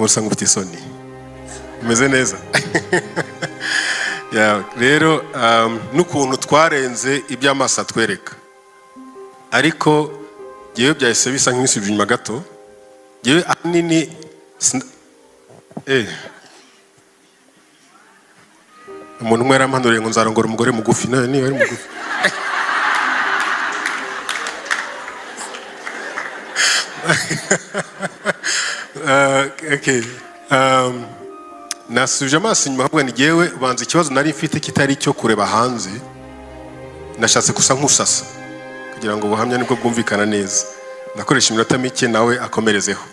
usanga ufite isoni umeze neza. Rero n'ukuntu twarenze iby'amaso atwereka, ariko yewe byahise bisa nk'ibisubije inyuma gato. Yewe ahanini umuntu umwe yarampanuriye ngo nzarongora umugore mugufi. Nawe niba ari mugufi okay. Nasubije amaso inyuma ahubwo ni yewe banza ikibazo nari mfite kitari cyo kureba hanze, nashatse gusa nk'usasa kugira ngo ubuhamya nibwo bwumvikana neza. Nakoresha iminota mike nawe akomerezeho.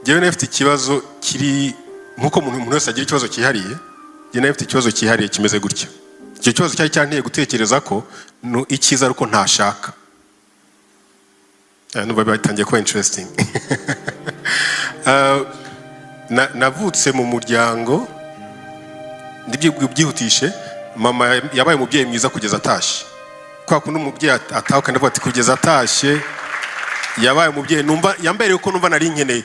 Yewe nari mfite ikibazo kiri nkuko umuntu wese agira ikibazo cyihariye, yewe nari mfite ikibazo cyihariye kimeze gutya. Icyo kibazo cyari cyanteye gutekereza ko icyiza ariko ntashaka. Numva bitangiye kuba interesting. Navutse mu muryango ndibyihutishe, mama yabaye umubyeyi mwiza kugeza atashye. Kwa kundi umubyeyi ataho kandi avuga ati kugeza atashye yabaye umubyeyi numva yambereye uko numva nari nkeneye,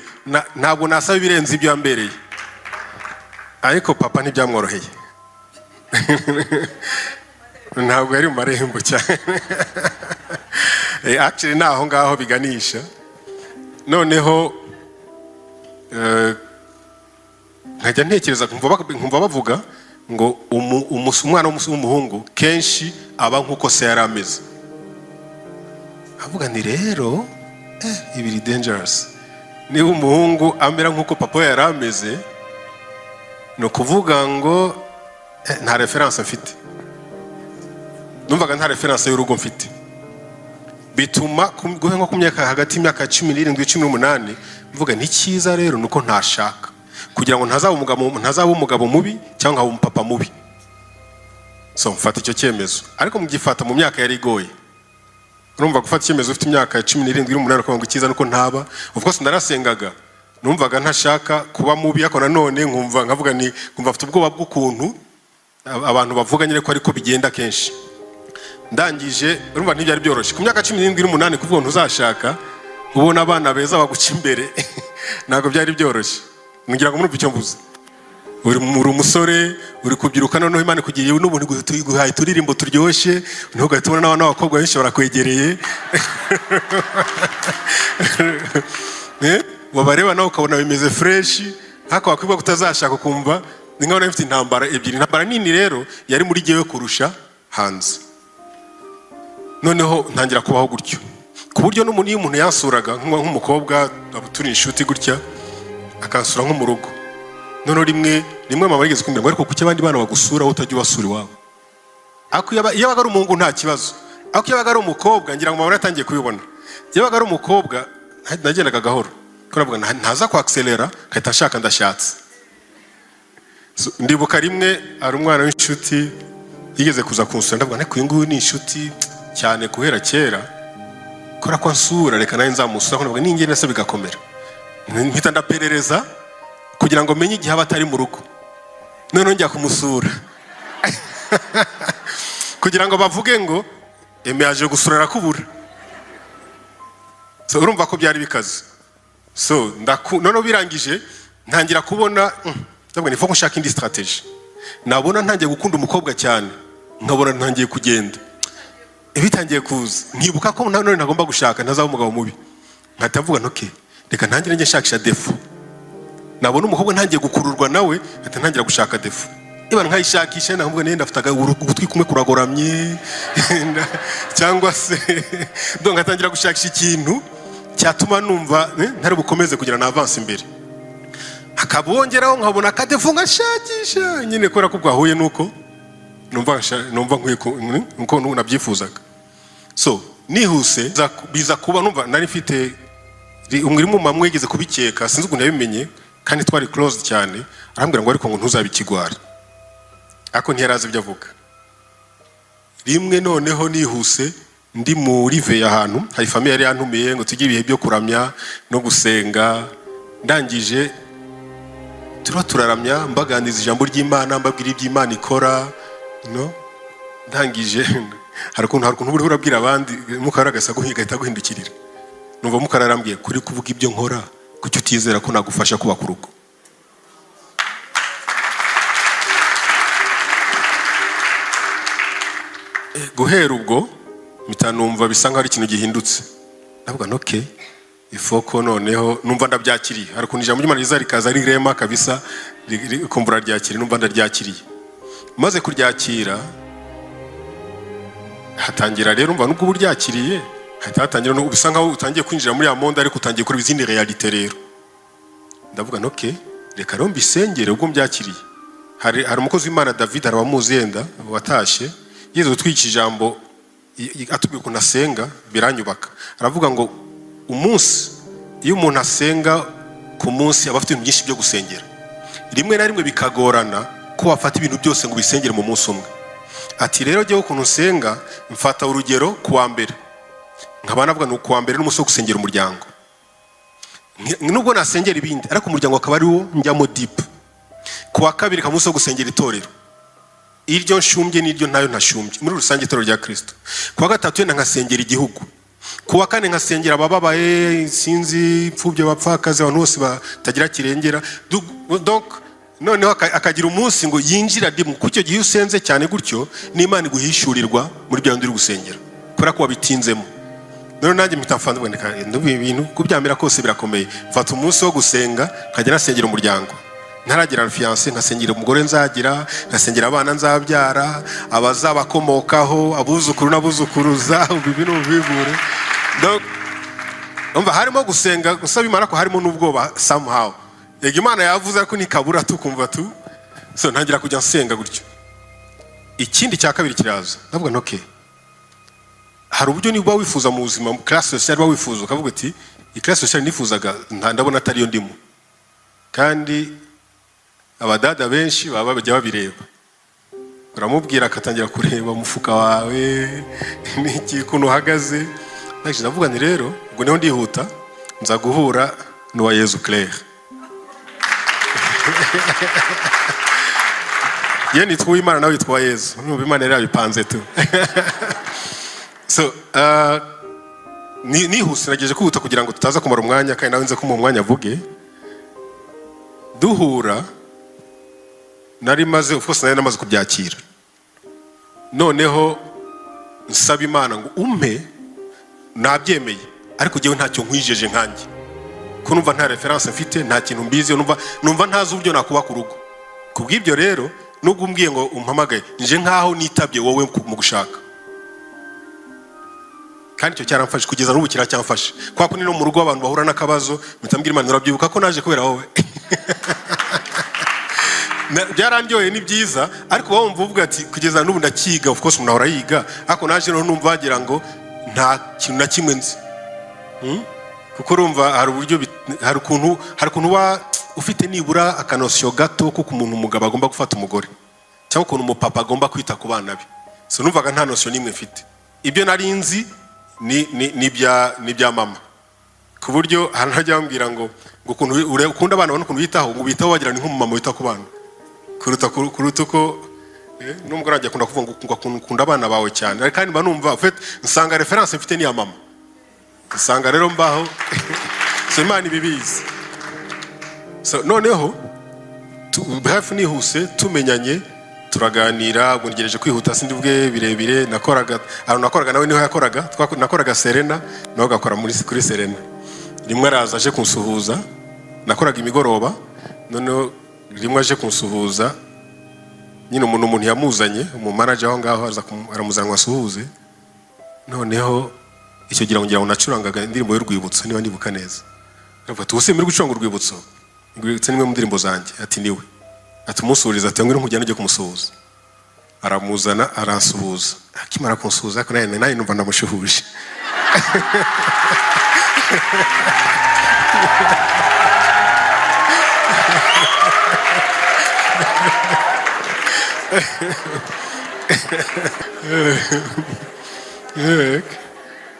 ntabwo nasaba ibirenze ibyo yambereye. Ariko papa ntibyamworoheye. Ntabwo yari mu marembo cyane. Actually naho ngaho biganisha. Noneho nkajya ntekereza nkumva bavuga ngo umwana w'umuhungu kenshi aba nk'uko se yari ameze. Avuga ni rero ibiri dangerous. Niba umuhungu amera nk'uko papa yari ameze, no kuvuga ngo nta reference mfite. Numvaga nta reference y'urugo mfite. Bituma guhe nko ku myaka hagati y'imyaka 17 18 mvuga ni cyiza rero nuko ntashaka kugira ngo ntazaba umugabo mubi cyangwa umupapa mubi. So mfata icyo cyemezo, ariko mugifata mu myaka yari igoye. Urumva gufata icyemezo ufite imyaka 17 18 ko ngo icyiza nuko ntaba. Of course ndarasengaga, numvaga ntashaka kuba mubi, ariko nanone nkumva afite ubwoba bw'ukuntu abantu bavuga nyine ko ariko bigenda kenshi. Ndangije urumva ntibyari byoroshye ku myaka 17 18 kuvuga ntuzashaka ubona abana beza baguca imbere. Ntabwo byari byoroshye. Ngira ngo muri icyo mvuze, uri umusore uri kubyiruka, noneho Imana kugiye n'ubuntu guhaye turirimbo turyoshye, niho gatubona n'abana b'abakobwa benshi barakwegereye. Wabareba nawe ukabona bimeze fresh, hako wakwibwa kutazashaka kumva ni nkaho nafite intambara ebyiri. Intambara nini rero yari muri giyewe kurusha hanze. Noneho ntangira kubaho gutyo ku buryo n'umuntu yansuraga nk'umukobwa turi inshuti gutya, akansura nko mu rugo. Noneho rimwe mama yigeze kumbwira ngo ariko kuki abandi bana bagusura utajya ubasura iwabo. Ako iyo baga ari umuhungu nta kibazo, ako iyo baga ari umukobwa ngira ngo mama yatangiye kubibona. Iyo baga ari umukobwa nagendaga gahoro ko navuga ntaza ku accelera kahita nshaka ndashatse. Ndibuka rimwe ari umwana w'inshuti yigeze kuza kunsura, ndavuga nako uyu nguyu ni inshuti cyane guhera kera, kora ko nsura reka nawe nzamusura, ko navuga n'ingene se bigakomera. Mpita ndaperereza kugira ngo menye igihe abatari mu rugo, noneho njya kumusura kugira ngo bavuge ngo Aime yaje gusura arakubura. So urumva ko byari bikaze. So noneho birangije ntangira kubona ndavuga nifo gushaka indi strategy. Nabona ntangiye gukunda umukobwa cyane, nkabona ntangiye kugenda bitangiye kuza, nkibuka ko none nagomba gushaka ntazaba umugabo mubi. Nkatavuga ntoke reka ntangire njye shakisha defo. Nabona umukobwa ntangiye gukururwa nawe, ntangira gushaka defo. Iba nkayishakisha navuga nenda afitaga ugutwi kumwe kuragoramye cyangwa se donc ntangira gushakisha ikintu cyatuma numva ntari bukomeze kugira na avance imbere. Akabongeraho nkabona akadefo ngashakisha nyine kora ko bwahuye nuko numva nkuko nabyifuzaga. So nihuse biza kuba numva nari mfite umwirimu mamwe yigeze kubikeka, sinzi ukuntu yabimenye kandi twari close cyane. Arambwira ngo ariko ngo ntuzabikigwara, ako ntiyarazi ibyo avuga. Rimwe noneho nihuse ndi muri ve ahantu hari famille yari yantumiye ngo tujye ibihe byo kuramya no gusenga. Ndangije turaramya mbaganiriza ijambo ry'Imana, mbabwira iby'Imana ikora no. Ndangije hari ukuntu buri urabwira abandi mukara gasa guhita guhindukirira, numva mukara arambwiye kuri kuvuga ibyo nkora kuki utizera ko nagufasha kubaka urugo? Guhera ubwo mpita numva bisa nkaho ari ikintu gihindutse. Ndavuga okay, ifoko noneho numva ndabyakiriye. Hari ukuntu ijambo ry'Imana riza rikaza ari rema kabisa, kumva uraryakiriye, numva ndaryakiriye. Maze kuryakira hatangira rero umva nubwo uryakiriye, hatangira no bisa nkaho utangiye kwinjira muri ya monde ariko utangiye kuri izindi realite rero. Ndavuga okay, reka rero mbisengere ubwo mbyakiriye. Hari umukozi w'Imana David arabamuzi yenda watashe, yeze utwika ijambo atubwiye ko nasenga biranyubaka. Aravuga ngo umunsi iyo umuntu asenga ku munsi aba afite ibintu byinshi byo gusengera. Rimwe na rimwe bikagorana ko wafata ibintu byose ngo bisengere mu munsi umwe. Ati rero jyewe ukuntu usenga mfata urugero kuwa mbere. Nkaba navuga ni kuwa mbere n'umunsi wo gusengera umuryango. Nubwo nasengera ibindi ariko umuryango akaba ari wo njyamo deep. Kuwa kabiri kamunsi wo gusengera itorero. Iryo nshumbye n'iryo ntayo ntashumbye muri rusange itorero rya Kristo. Kuwa gatatu yenda nkasengera igihugu. Kuwa kane nkasengera abababaye, sinzi imfubye, abapfakazi, abantu bose batagira kirengera. Donc noneho akagira umunsi ngo yinjira dimu kucyo gihe usenze cyane gutyo n'Imana iguhishurirwa muri bya ndiri gusengera kubera ko wabitinzemo. None nanjye mpitafandwa ndika ibintu kubyamira kose birakomeye. Mfata umunsi wo gusenga nkajya nasengera umuryango. Ntaragira fiancé nkasengera umugore nzagira, nkasengera abana nzabyara, abazabakomokaho, abuzukuru n'abuzukuruza, ibintu bivure. Donc umva harimo gusenga gusaba Imana ko harimo n'ubwoba somehow. Yego Imana yavuze ko nikabura tukumva tu. So ntangira kujya nsenga gutyo. Ikindi cya kabiri kiraza. Ndavuga okay. Hari uburyo niba wifuza mu buzima class social wifuza ukavuga ati i class social nifuzaga ndabona atari yo ndimo. Kandi abadada benshi baba bajya babireba. Uramubwira akatangira kureba umufuka wawe n'iki kuno uhagaze. Ndavuga ni rero ubwo niho ndihuta nza guhura n'uwa Yezu Claire. Ye nitwa Uwimana nawe witwa Yezu. Uwimana rero bipanze tu. So nihuse nageje kwihuta kugira ngo tutaza kumara umwanya kandi nawe nze ko mu mwanya avuge. Duhura nari maze of course nari namaze kubyakira. Noneho nsaba Imana ngo umpe nabyemeye ariko jewe ntacyo nkwijeje nkanjye. Ko numva nta reference mfite, nta kintu mbizi, numva ntazi uburyo nakuba ku rugo. Kubw'ibyo rero nubwo umbwiye ngo umpamagaye nje nkaho nitabye wowe mu gushaka. Kandi cyo cyaramfashe kugeza n'ubu kiracyamfashe. Kwa ko no mu rugo abantu bahura n'akabazo mitambwira Imana urabyibuka ko naje kubera wowe. Byarandyoye ni byiza ariko wumva uvuga ati kugeza n'ubu ndakiga, of course umuntu ahora yiga ariko naje no numva wagira ngo nta kintu na kimwe nzi. Kuko urumva hari uburyo hari ukuntu wa ufite nibura akanosyo gato ko kumuntu umugabo agomba gufata umugore cyangwa ukuntu umupapa agomba kwita ku bana be. So numvaga nta nosyo nimwe mfite. Ibyo nari nzi ni bya mama. Ku buryo hajya bambwira ngo ukuntu ukunda abana ubona ukuntu bitaho ngo bitaho wagira ni nk'umumama wita ku bana kuruta uko n'umugore ajya kunda kuvuga ngo ukunda abana bawe cyane. Kandi mba numva nsanga reference mfite ni ya mama. Nsanga rero mbaho so Imana ibibizi. So noneho hafi nihuse tumenyanye turaganira ngo ngereje kwihuta sindi bwe birebire. Nakoraga nawe niho yakoraga, nakoraga Serena naho gakora kuri Serena. Rimwe araza aje kunsuhuza, nakoraga imigoroba. Noneho rimwe aje kunsuhuza nyine umuntu yamuzanye umu manager aho ngaho aramuzanwa asuhuze. Noneho icyo gira ngo nacurangaga indirimbo y'urwibutso niba ndibuka neza. Aravuga ati ubuse muri gucuranga urwibutso nimwe mu ndirimbo zanjye. Ati niwe. Ati umusuriza ati ngwino nkujyane ujye kumusuhuza. Aramuzana aransuhuza. Akimara kunsuhuza ko naye numva ndamushuhuje.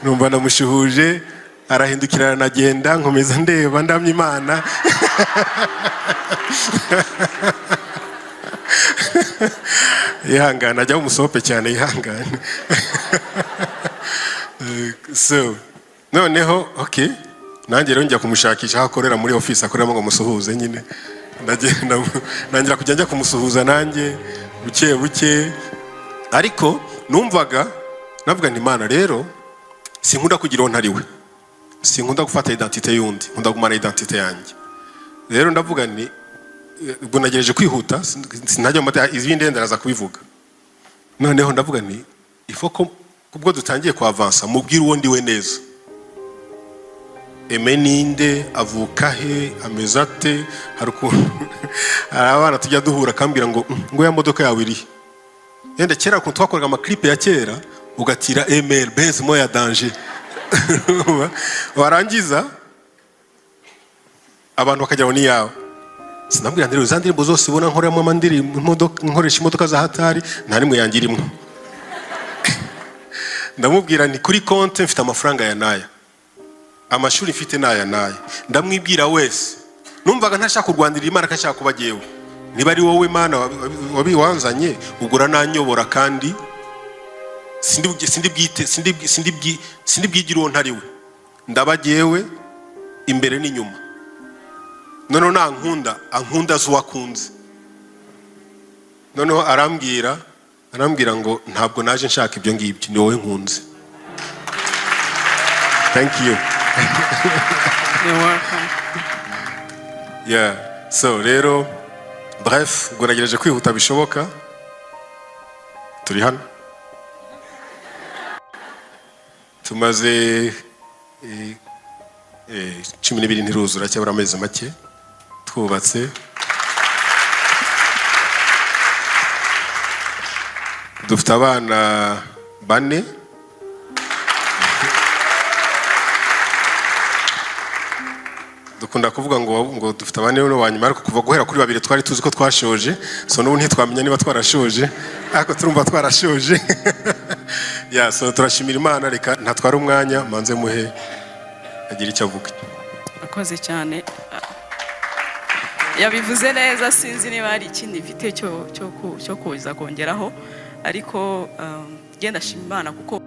Numva ndamushuhuje arahindukira aranagenda nkomeza ndeba ndamya Imana. Yihangana ajya umusope cyane yihangana. So noneho okay nanjye rero njya kumushakisha aho akorera muri office akoreramo ngo musuhuze nyine ndagenda nangira kujya njya kumusuhuza nanjye buke buke ariko numvaga navuga nti Imana rero sinkunda kugira uwo ntari we sinkunda gufata identité yundi nkunda gumana identité yanjye rero ndavuga nti ubwo nagereje kwihuta sinajya mu izindi ndaraza kubivuga noneho ndavuga nti ifoko kubwo dutangiye ku avansa mubwira uwo ndi we neza Aime ninde avuka he amezate abana tujya duhura kambira ngo ya modoka yawe iri yenda kera ko twakoraga ama clip ya kera ugatira email Benz moya danger warangiza abantu bakajya ni yawe sinabwira ndero zandirimbo zose ubona nkoramo amandiri nkoresha imodoka za hatari ntari mu yangirimwe ndamubwira ni kuri konte mfite amafaranga ya naya amashuri mfite naya ndamwibwira wese numvaga ntashaka kurwanira Imana kashaka kubagewe niba ari wowe Mana wabiwanzanye ugura nanyobora kandi sindi bwigiro ntari we ndabagewe imbere n'inyuma noneho ankunda zuwakunze noneho arambwira ngo ntabwo naje nshaka ibyo ngibyo ni wowe nkunze thank you You're welcome. Yeah, so rero bref ubwo nagerageje kwihuta bishoboka turi hano tumaze 12 ntiruzura cyabura amezi make twubatse dufite abana 4 dukunda kuvuga ngo dufite abane no wanyuma ariko kuva guhera kuri 2 twari tuzi ko twashoje so n'ubu ntitwamenya niba twarashoje ariko turumva twarashoje ya so turashimira Imana reka ntatwara umwanya manze muhe agira icyo avuga akoze cyane yabivuze neza sinzi niba ari ikindi mfite cyo kuza kongeraho ariko genda shima Imana kuko